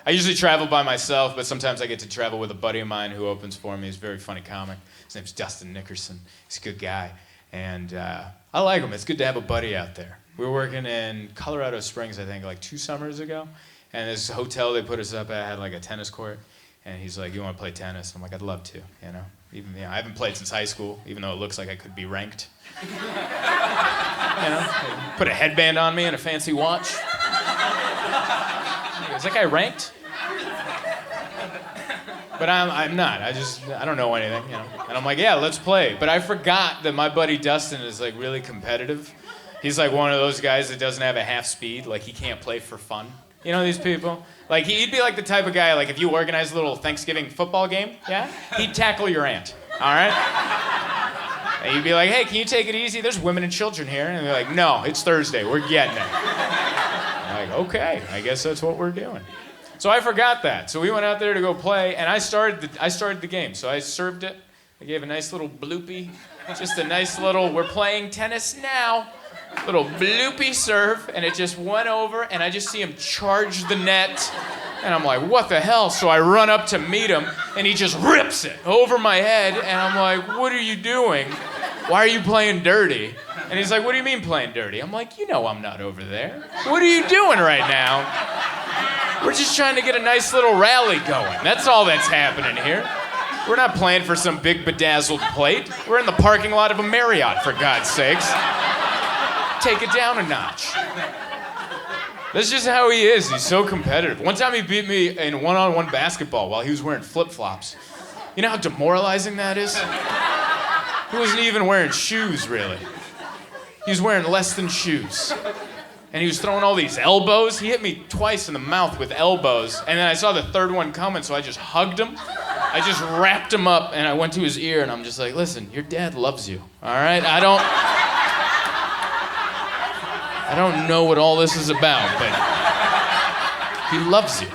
I usually travel by myself, but sometimes I get to travel with a buddy of mine who opens for me. He's a very funny comic. His name's Dustin Nickerson. He's a good guy. And I like him. It's good to have a buddy out there. We were working in Colorado Springs, I think, like 2 summers ago. And this hotel they put us up at had like a tennis court. And he's like, you want to play tennis? I'm like, I'd love to, you know. I haven't played since high school, even though it looks like I could be ranked. You know, put a headband on me and a fancy watch. Is that guy ranked? But I'm not. I don't know anything, you know. And I'm like, yeah, let's play. But I forgot that my buddy Dustin is like really competitive. He's like one of those guys that doesn't have a half speed. Like he can't play for fun. You know these people? Like he'd be like the type of guy, like if you organize a little Thanksgiving football game, yeah, he'd tackle your aunt, all right? And you'd be like, hey, can you take it easy? There's women and children here. And they're like, no, it's Thursday, we're getting it. I'm like, okay, I guess that's what we're doing. So I forgot that. So we went out there to go play, and I started the game. So I served it. I gave a nice little bloopy, just a nice little, we're playing tennis now. Little bloopy serve, and it just went over, and I just see him charge the net, and I'm like, what the hell? So I run up to meet him, and he just rips it over my head, and I'm like, what are you doing? Why are you playing dirty? And he's like, what do you mean playing dirty? I'm like, you know I'm not over there. What are you doing right now? We're just trying to get a nice little rally going. That's all that's happening here. We're not playing for some big bedazzled plate. We're in the parking lot of a Marriott, for God's sakes. Take it down a notch. That's just how he is. He's so competitive. One time he beat me in one-on-one basketball while he was wearing flip-flops. You know how demoralizing that is? He wasn't even wearing shoes, really. He was wearing less than shoes. And he was throwing all these elbows. He hit me twice in the mouth with elbows. And then I saw the third one coming, so I just hugged him. I just wrapped him up, and I went to his ear, and I'm just like, listen, your dad loves you, all right? I don't know what all this is about, but he loves you.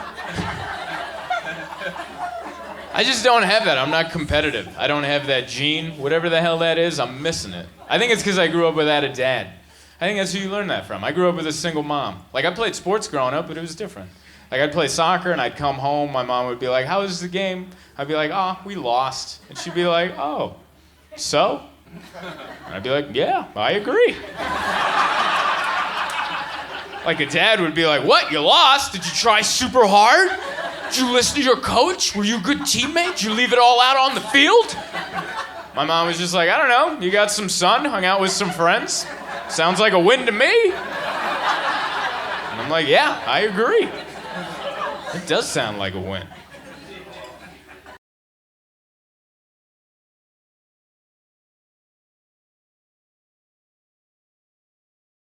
I just don't have that. I'm not competitive. I don't have that gene. Whatever the hell that is, I'm missing it. I think it's because I grew up without a dad. I think that's who you learn that from. I grew up with a single mom. Like, I played sports growing up, but it was different. Like, I'd play soccer, and I'd come home. My mom would be like, how was the game? I'd be like, oh, we lost. And she'd be like, oh, so? And I'd be like, yeah, I agree. Like a dad would be like, what, you lost? Did you try super hard? Did you listen to your coach? Were you a good teammate? Did you leave it all out on the field? My mom was just like, I don't know. You got some sun, hung out with some friends. Sounds like a win to me. And I'm like, yeah, I agree. It does sound like a win.